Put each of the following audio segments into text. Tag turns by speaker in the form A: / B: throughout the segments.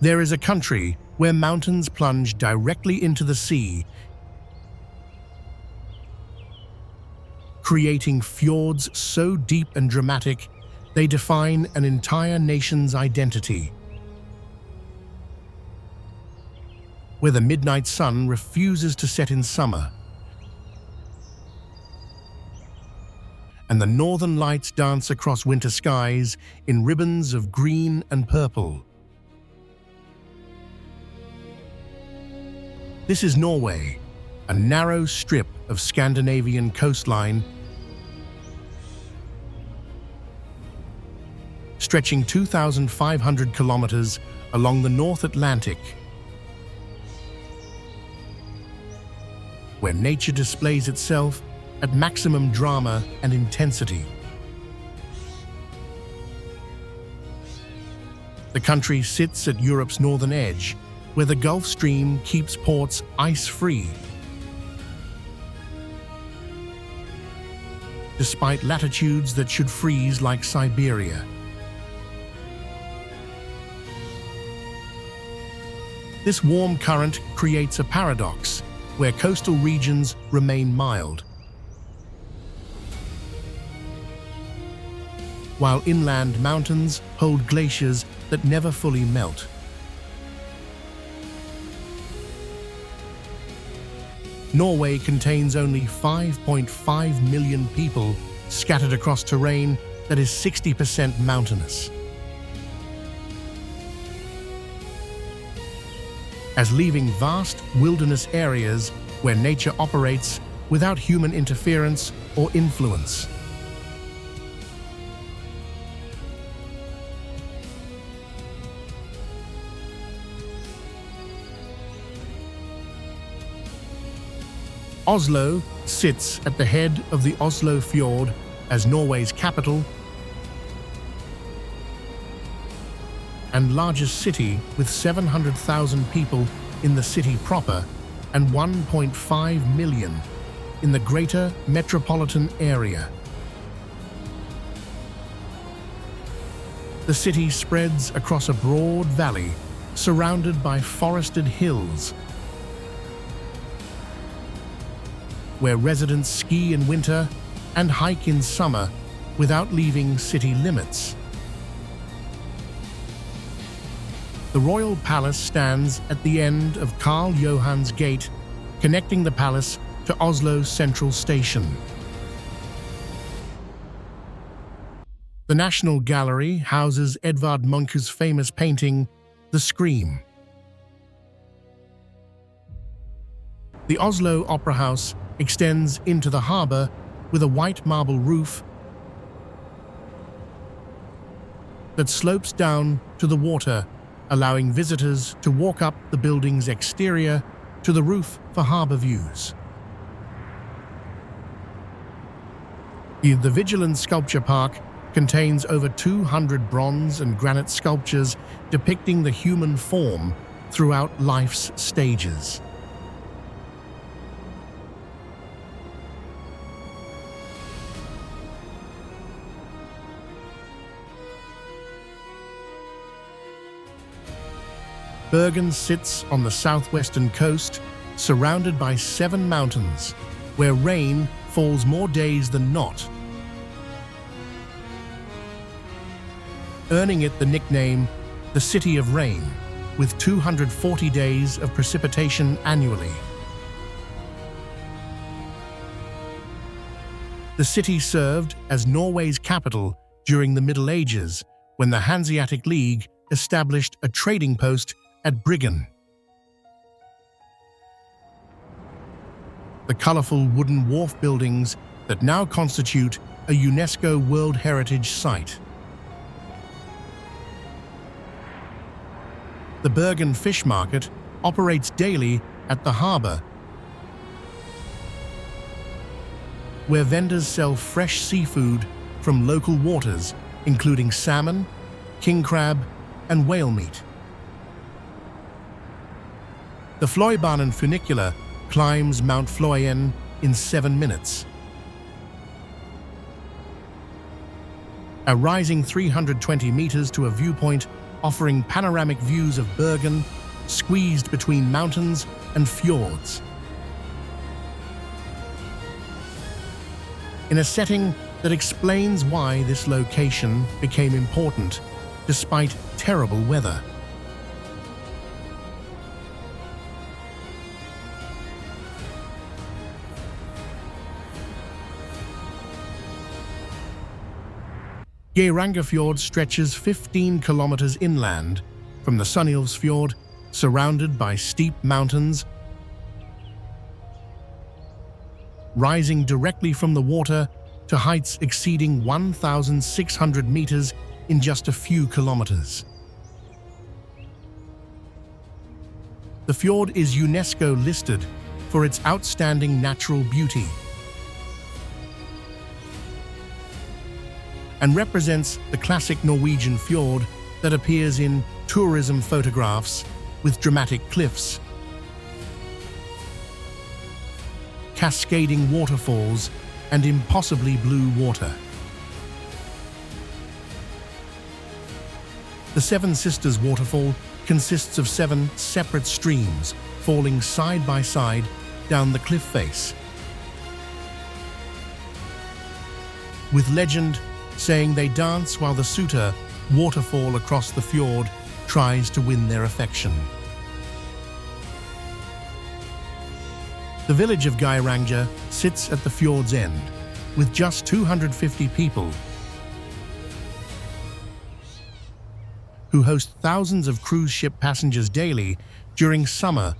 A: There is a country where mountains plunge directly into the sea, creating fjords so deep and dramatic they define an entire nation's identity. Where the midnight sun refuses to set in summer, and the northern lights dance across winter skies in ribbons of green and purple. This is Norway, a narrow strip of Scandinavian coastline stretching 2,500 kilometers along the North Atlantic, where nature displays itself at maximum drama and intensity. The country sits at Europe's northern edge, where the Gulf Stream keeps ports ice-free, despite latitudes that should freeze like Siberia. This warm current creates a paradox, where coastal regions remain mild, while inland mountains hold glaciers that never fully melt. Norway contains only 5.5 million people scattered across terrain that is 60% mountainous. As leaving vast wilderness areas where nature operates without human interference or influence. Oslo sits at the head of the Oslo fjord as Norway's capital and largest city, with 700,000 people in the city proper and 1.5 million in the greater metropolitan area. The city spreads across a broad valley surrounded by forested hills, where residents ski in winter and hike in summer without leaving city limits. The royal palace stands at the end of Karl Johan's Gate, connecting the palace to Oslo Central Station. The National Gallery houses Edvard Munch's famous painting, The Scream. The Oslo Opera House extends into the harbour with a white marble roof that slopes down to the water, allowing visitors to walk up the building's exterior to the roof for harbour views. The Vigilant Sculpture Park contains over 200 bronze and granite sculptures depicting the human form throughout life's stages. Bergen sits on the southwestern coast, surrounded by 7 mountains, where rain falls more days than not, earning it the nickname the City of Rain, with 240 days of precipitation annually. The city served as Norway's capital during the Middle Ages, when the Hanseatic League established a trading post at Bergen. The colorful wooden wharf buildings that now constitute a UNESCO World Heritage Site. The Bergen Fish Market operates daily at the harbour, where vendors sell fresh seafood from local waters, including salmon, king crab, and whale meat. The Fløibanen funicular climbs Mount Fløyen in 7 minutes. A rising 320 meters to a viewpoint offering panoramic views of Bergen, squeezed between mountains and fjords. In a setting that explains why this location became important despite terrible weather. Geiranger Fjord stretches 15 kilometers inland from the Sunnhilds Fjord, surrounded by steep mountains, rising directly from the water to heights exceeding 1,600 meters in just a few kilometers. The fjord is UNESCO listed for its outstanding natural beauty and represents the classic Norwegian fjord that appears in tourism photographs with dramatic cliffs, cascading waterfalls, and impossibly blue water. The Seven Sisters waterfall consists of 7 separate streams falling side by side down the cliff face, with legend saying they dance while the suitor, waterfall across the fjord, tries to win their affection. The village of Geiranger sits at the fjord's end, with just 250 people who host thousands of cruise ship passengers daily during summer,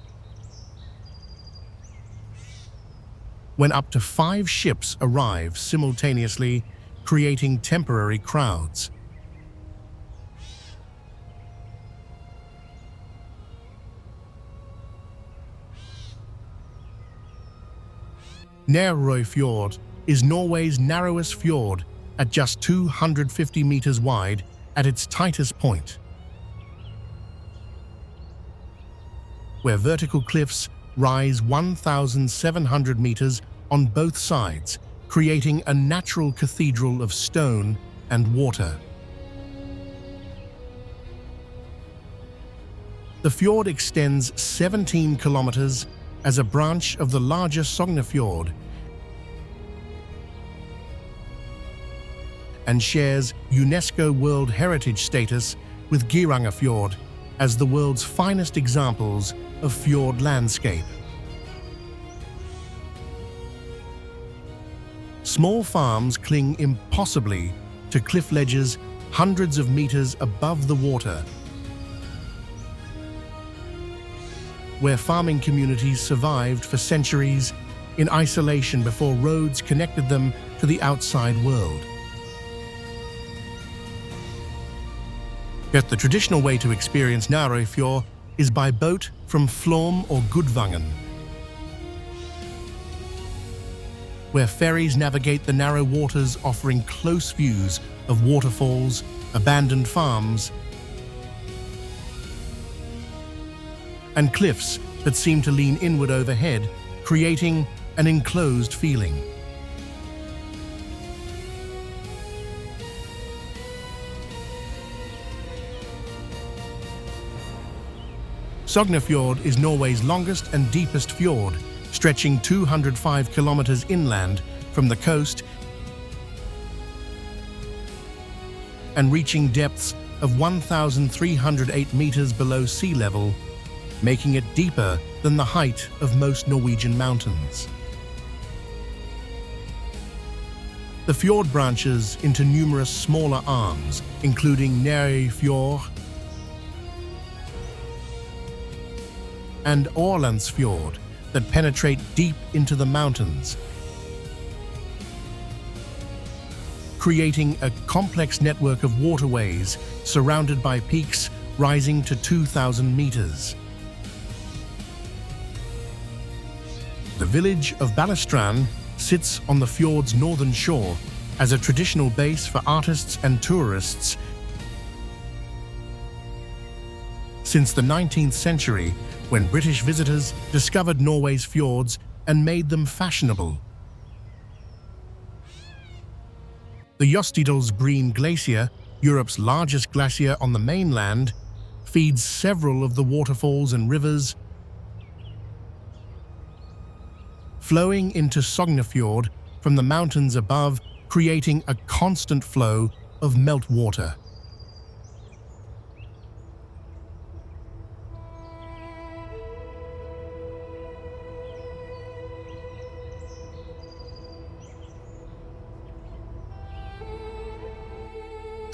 A: when up to 5 ships arrive simultaneously, creating temporary crowds. Nærøy Fjord is Norway's narrowest fjord at just 250 meters wide at its tightest point, where vertical cliffs rise 1,700 meters on both sides, creating a natural cathedral of stone and water. The fjord extends 17 kilometers as a branch of the larger Sognefjord and shares UNESCO World Heritage status with Geiranger Fjord as the world's finest examples of fjord landscape. Small farms cling impossibly to cliff ledges hundreds of meters above the water, where farming communities survived for centuries in isolation before roads connected them to the outside world. Yet the traditional way to experience Nærøy Fjord is by boat from Flåm or Gudvangen, where ferries navigate the narrow waters, offering close views of waterfalls, abandoned farms, and cliffs that seem to lean inward overhead, creating an enclosed feeling. Sognefjord is Norway's longest and deepest fjord, stretching 205 kilometers inland from the coast and reaching depths of 1,308 meters below sea level, making it deeper than the height of most Norwegian mountains. The fjord branches into numerous smaller arms, including Nærøy Fjord and Aurlandsfjord, that penetrate deep into the mountains, creating a complex network of waterways surrounded by peaks rising to 2,000 meters. The village of Balestrand sits on the fjord's northern shore as a traditional base for artists and tourists. Since the 19th century, when British visitors discovered Norway's fjords and made them fashionable. The Jostedalsbreen Glacier Europe's largest glacier on the mainland, feeds several of the waterfalls and rivers flowing into Sognefjord from the mountains above, creating a constant flow of meltwater.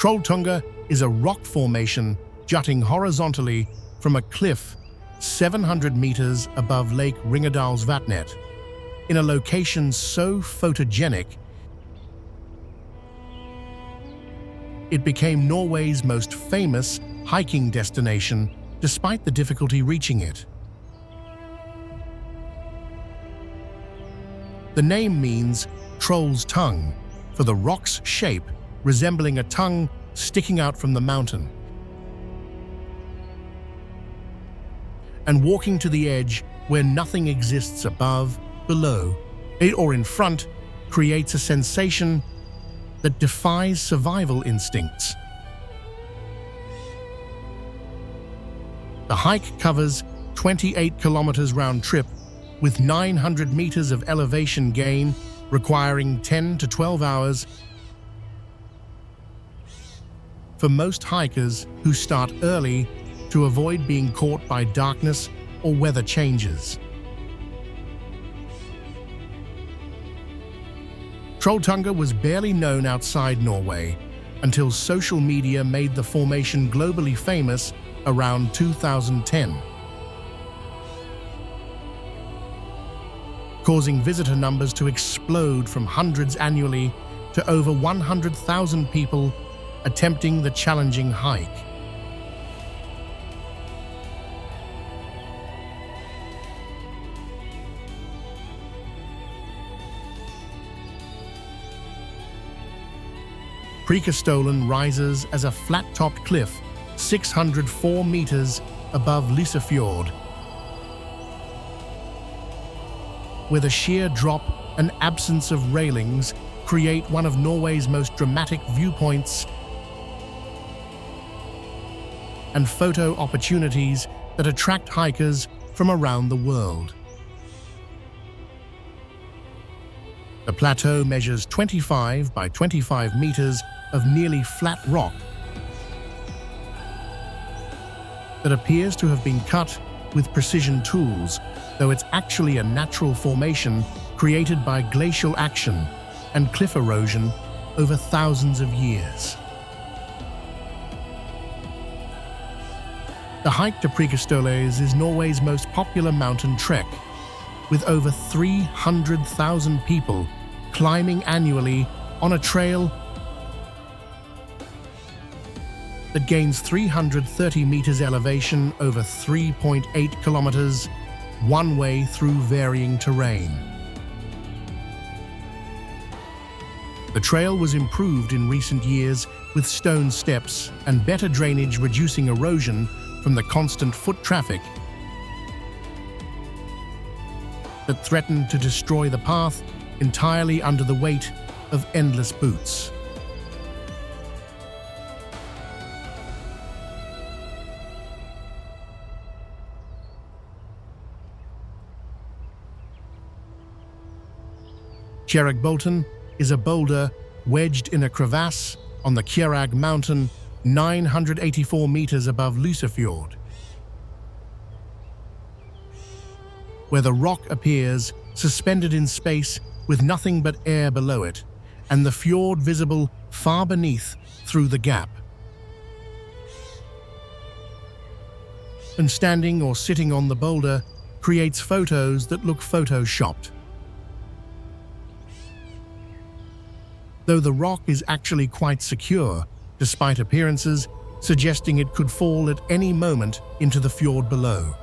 A: Trolltunga is a rock formation jutting horizontally from a cliff 700 meters above Lake Ringedalsvatnet, in a location so photogenic it became Norway's most famous hiking destination despite the difficulty reaching it. The name means troll's tongue, for the rock's shape resembling a tongue sticking out from the mountain. And walking to the edge where nothing exists above, below, or in front creates a sensation that defies survival instincts. The hike covers 28 kilometers round trip with 900 meters of elevation gain, requiring 10 to 12 hours for most hikers who start early to avoid being caught by darkness or weather changes. Trolltunga was barely known outside Norway until social media made the formation globally famous around 2010, causing visitor numbers to explode from hundreds annually to over 100,000 people attempting the challenging hike. Preikestolen rises as a flat-topped cliff 604 meters above Lysefjord, where the sheer drop and absence of railings create one of Norway's most dramatic viewpoints and photo opportunities that attract hikers from around the world. The plateau measures 25 by 25 meters of nearly flat rock that appears to have been cut with precision tools, though it's actually a natural formation created by glacial action and cliff erosion over thousands of years. The hike to Preikestolen is Norway's most popular mountain trek, with over 300,000 people climbing annually on a trail that gains 330 meters elevation over 3.8 kilometers, one way through varying terrain. The trail was improved in recent years with stone steps and better drainage, reducing erosion from the constant foot traffic that threatened to destroy the path entirely under the weight of endless boots. Geiranger is a boulder wedged in a crevasse on the Geiranger mountain 984 meters above Lysefjord, where the rock appears suspended in space with nothing but air below it, and the fjord visible far beneath through the gap. And standing or sitting on the boulder creates photos that look photoshopped. Though the rock is actually quite secure, despite appearances suggesting it could fall at any moment into the fjord below.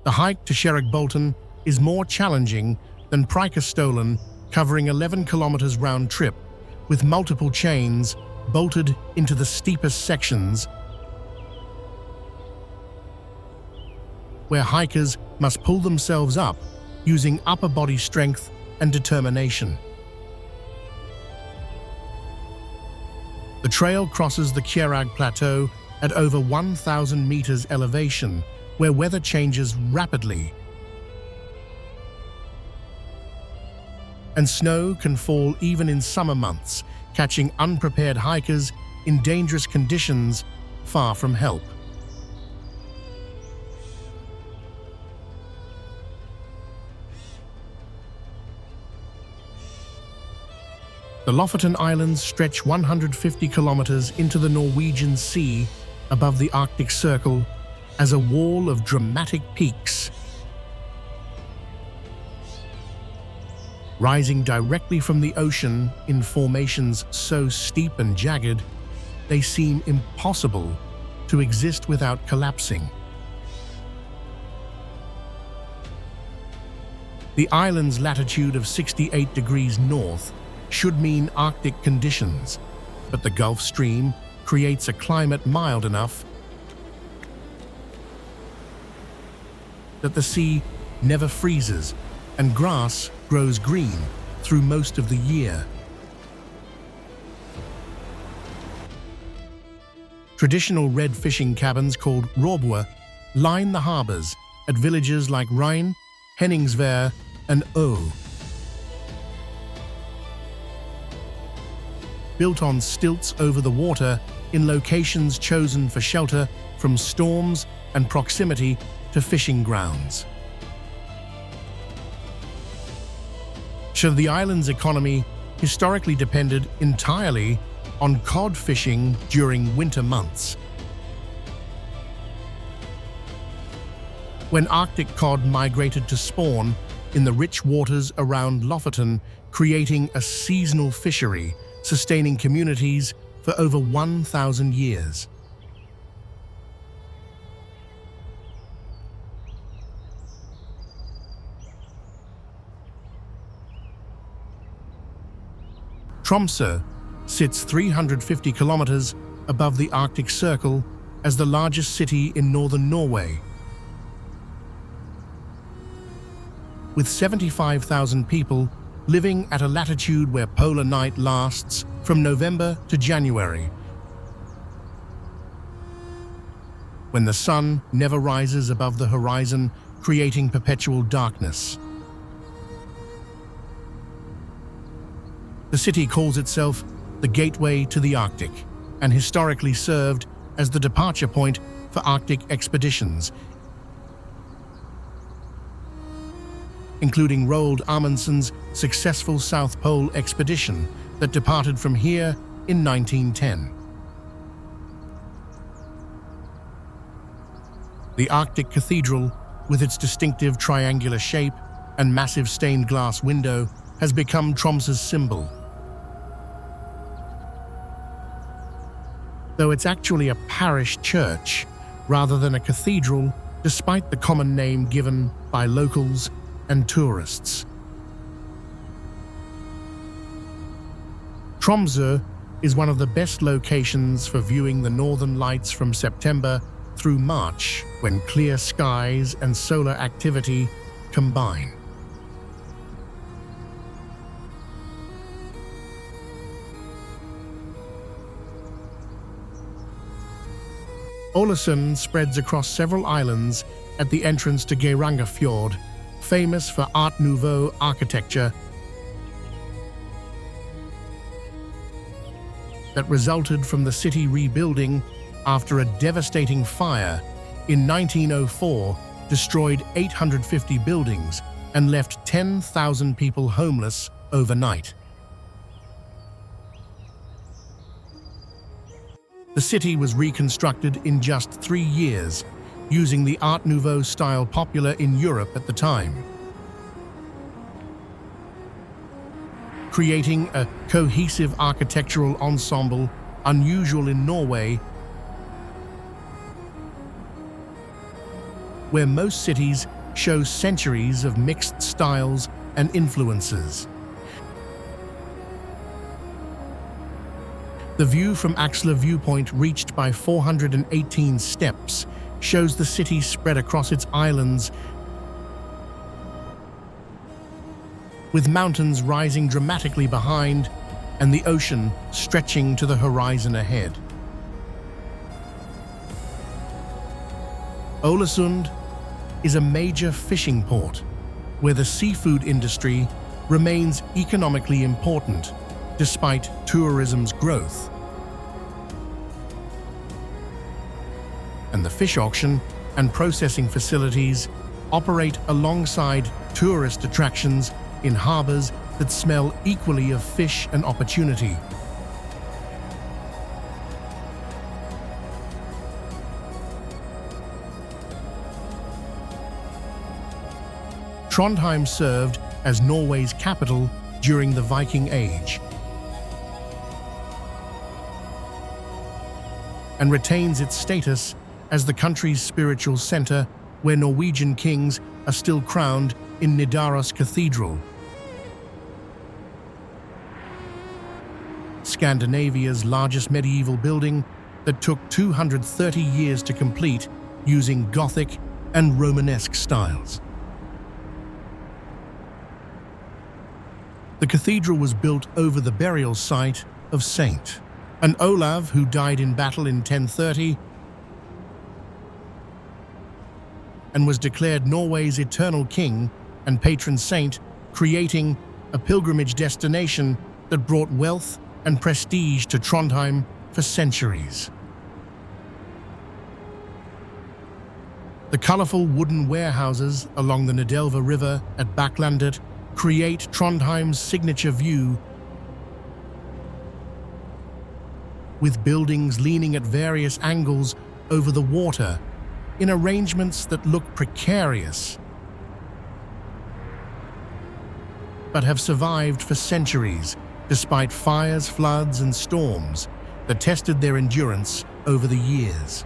A: The hike to Geiranger is more challenging than Preikestolen, covering 11 kilometers round trip, with multiple chains bolted into the steepest sections, where hikers must pull themselves up using upper body strength and determination. The trail crosses the Geiranger Plateau at over 1,000 meters elevation, where weather changes rapidly, and snow can fall even in summer months, catching unprepared hikers in dangerous conditions far from help. The Lofoten Islands stretch 150 kilometers into the Norwegian Sea above the Arctic Circle as a wall of dramatic peaks. Rising directly from the ocean in formations so steep and jagged, they seem impossible to exist without collapsing. The island's latitude of 68 degrees north should mean Arctic conditions, but the Gulf Stream creates a climate mild enough that the sea never freezes and grass grows green through most of the year. Traditional red fishing cabins called råbue line the harbors at villages like Rein, Henningsvær, and Å. Built on stilts over the water in locations chosen for shelter from storms and proximity to fishing grounds. The island's economy historically depended entirely on cod fishing during winter months. When Arctic cod migrated to spawn in the rich waters around Lofoten, creating a seasonal fishery sustaining communities for over 1,000 years. Tromsø sits 350 kilometers above the Arctic Circle as the largest city in northern Norway. With 75,000 people living at a latitude where polar night lasts from November to January, when the sun never rises above the horizon, creating perpetual darkness. The city calls itself the Gateway to the Arctic and historically served as the departure point for Arctic expeditions, including Roald Amundsen's successful South Pole expedition that departed from here in 1910. The Arctic Cathedral, with its distinctive triangular shape and massive stained glass window, has become Tromsø's symbol. Though it's actually a parish church rather than a cathedral, despite the common name given by locals and tourists. Tromsø is one of the best locations for viewing the northern lights from September through March, when clear skies and solar activity combine. Ålesund spreads across several islands at the entrance to Geiranger Fjord, famous for Art Nouveau architecture that resulted from the city rebuilding after a devastating fire in 1904 destroyed 850 buildings and left 10,000 people homeless overnight. The city was reconstructed in just 3 years, using the Art Nouveau style popular in Europe at the time. Creating a cohesive architectural ensemble unusual in Norway, where most cities show centuries of mixed styles and influences. The view from Axla Viewpoint, reached by 418 steps, shows the city spread across its islands, with mountains rising dramatically behind and the ocean stretching to the horizon ahead. Ålesund is a major fishing port where the seafood industry remains economically important despite tourism's growth. And the fish auction and processing facilities operate alongside tourist attractions in harbors that smell equally of fish and opportunity. Trondheim served as Norway's capital during the Viking Age and retains its status as the country's spiritual center, where Norwegian kings are still crowned in Nidaros Cathedral. Scandinavia's largest medieval building that took 230 years to complete using Gothic and Romanesque styles. The cathedral was built over the burial site of Saint Olav, who died in battle in 1030 and was declared Norway's eternal king and patron saint, creating a pilgrimage destination that brought wealth and prestige to Trondheim for centuries. The colorful wooden warehouses along the Nidelva River at Backlandet create Trondheim's signature view, with buildings leaning at various angles over the water in arrangements that look precarious but have survived for centuries despite fires, floods, and storms that tested their endurance over the years.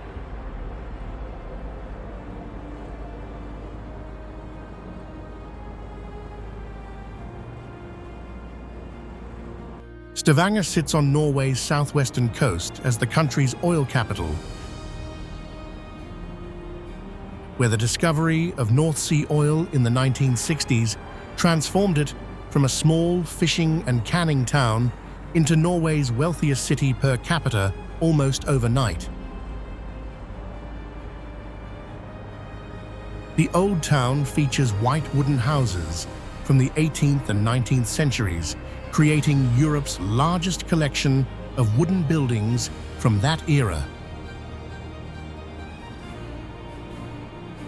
A: Stavanger sits on Norway's southwestern coast as the country's oil capital, where the discovery of North Sea oil in the 1960s transformed it from a small fishing and canning town into Norway's wealthiest city per capita almost overnight. The old town features white wooden houses from the 18th and 19th centuries, creating Europe's largest collection of wooden buildings from that era.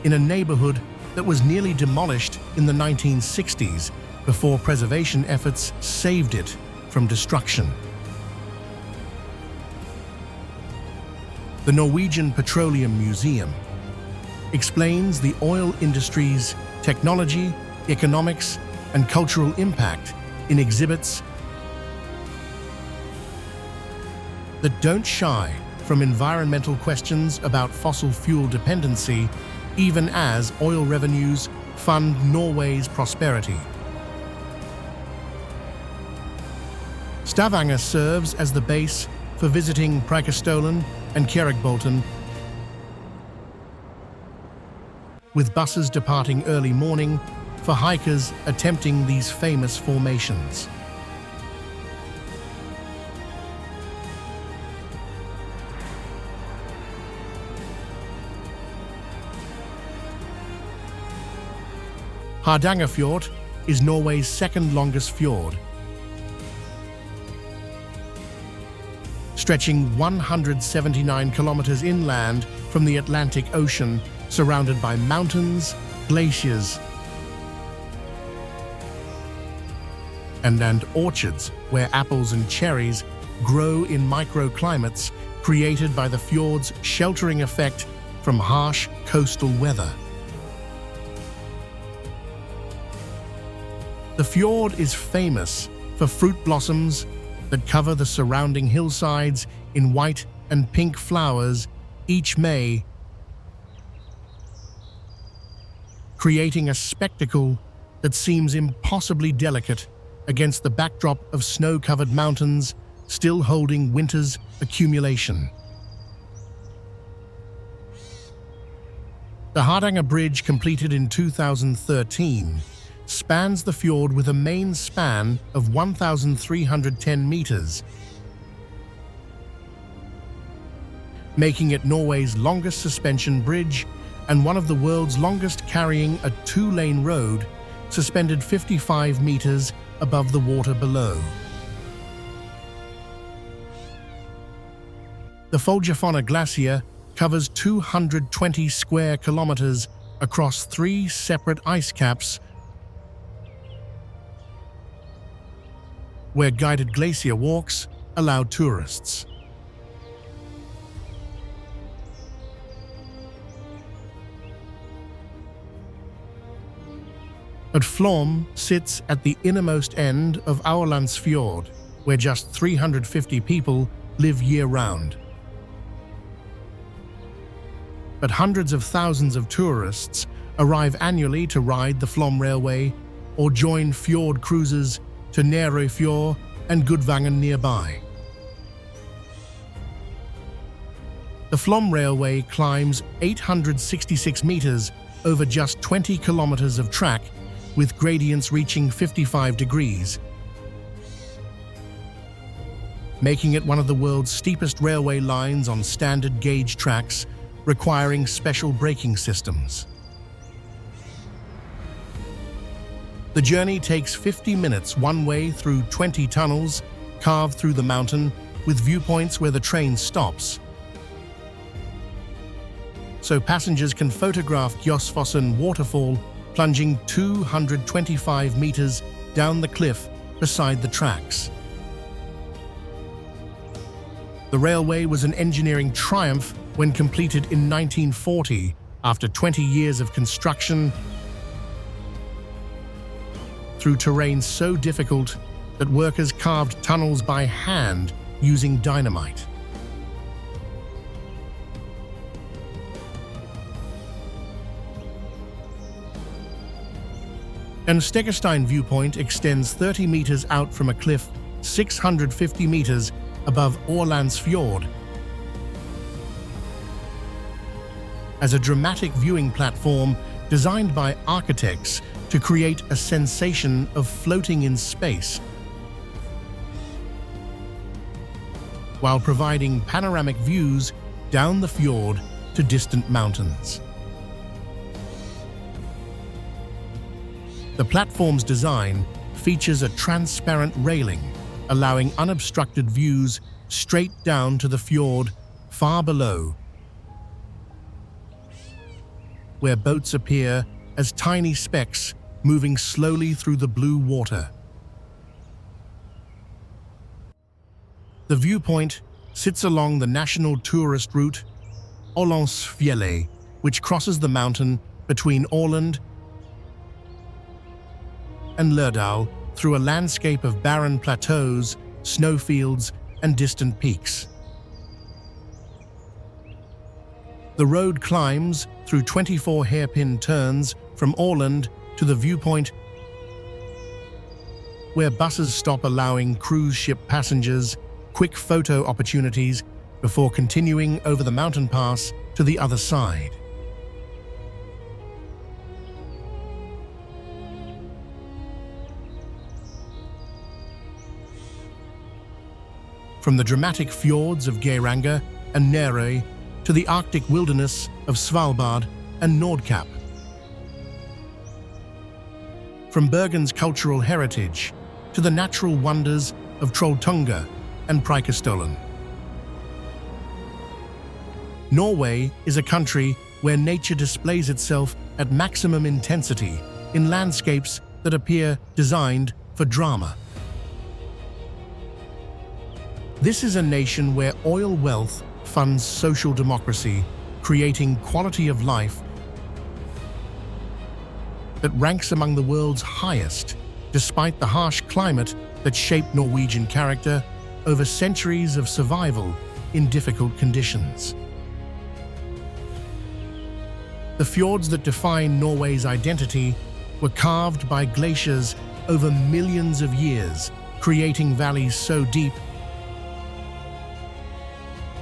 A: In a neighborhood that was nearly demolished in the 1960s before preservation efforts saved it from destruction. The Norwegian Petroleum Museum explains the oil industry's technology, economics, and cultural impact in exhibits that don't shy from environmental questions about fossil fuel dependency, even as oil revenues fund Norway's prosperity. Stavanger serves as the base for visiting Preikestolen and Kjeragbolten, with buses departing early morning for hikers attempting these famous formations. Hardangerfjord is Norway's second longest fjord, stretching 179 kilometers inland from the Atlantic Ocean, surrounded by mountains, glaciers, and orchards where apples and cherries grow in microclimates created by the fjord's sheltering effect from harsh coastal weather. The fjord is famous for fruit blossoms that cover the surrounding hillsides in white and pink flowers each May, creating a spectacle that seems impossibly delicate against the backdrop of snow-covered mountains still holding winter's accumulation. The Hardanger Bridge, completed in 2013, spans the fjord with a main span of 1,310 meters, making it Norway's longest suspension bridge and one of the world's longest, carrying a two-lane road suspended 55 meters above the water below. The Foldjafonna Glacier covers 220 square kilometers across 3 separate ice caps, where guided glacier walks allow tourists. But Flåm sits at the innermost end of Aurlandsfjord, where just 350 people live year-round. But hundreds of thousands of tourists arrive annually to ride the Flåm Railway or join fjord cruises to Nærøy Fjord and Gudvangen nearby. The Flåm Railway climbs 866 meters over just 20 kilometers of track, with gradients reaching 55 degrees, making it one of the world's steepest railway lines on standard gauge tracks, requiring special braking systems. The journey takes 50 minutes one way through 20 tunnels carved through the mountain, with viewpoints where the train stops, so passengers can photograph Gjossfossen waterfall plunging 225 meters down the cliff beside the tracks. The railway was an engineering triumph when completed in 1940, after 20 years of construction through terrain so difficult that workers carved tunnels by hand using dynamite. An Stegerstein viewpoint extends 30 meters out from a cliff 650 meters above Aurlandsfjord as a dramatic viewing platform designed by architects to create a sensation of floating in space, while providing panoramic views down the fjord to distant mountains. The platform's design features a transparent railing, allowing unobstructed views straight down to the fjord far below, where boats appear as tiny specks moving slowly through the blue water. The viewpoint sits along the national tourist route Ålandsfjellet, which crosses the mountain between Åland and Lærdal through a landscape of barren plateaus, snowfields, and distant peaks. The road climbs through 24 hairpin turns from Åland to the viewpoint, where buses stop, allowing cruise ship passengers quick photo opportunities before continuing over the mountain pass to the other side. From the dramatic fjords of Geiranger and Nærøy to the Arctic wilderness of Svalbard and Nordkapp. From Bergen's cultural heritage to the natural wonders of Trolltunga and Preikestolen. Norway is a country where nature displays itself at maximum intensity in landscapes that appear designed for drama. This is a nation where oil wealth funds social democracy, creating quality of life that ranks among the world's highest, despite the harsh climate that shaped Norwegian character over centuries of survival in difficult conditions. The fjords that define Norway's identity were carved by glaciers over millions of years, creating valleys so deep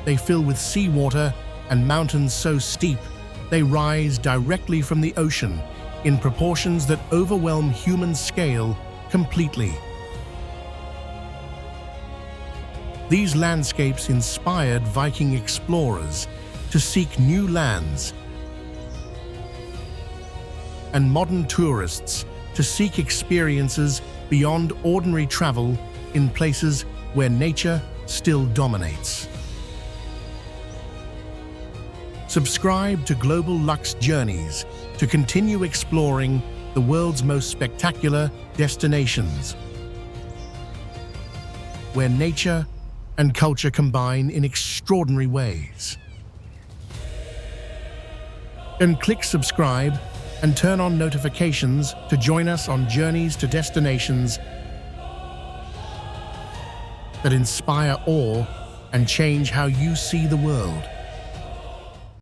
A: they fill with seawater and mountains so steep they rise directly from the ocean, in proportions that overwhelm human scale completely. These landscapes inspired Viking explorers to seek new lands and modern tourists to seek experiences beyond ordinary travel in places where nature still dominates. Subscribe to Global Lux Journeys to continue exploring the world's most spectacular destinations, where nature and culture combine in extraordinary ways. And click subscribe and turn on notifications to join us on journeys to destinations that inspire awe and change how you see the world.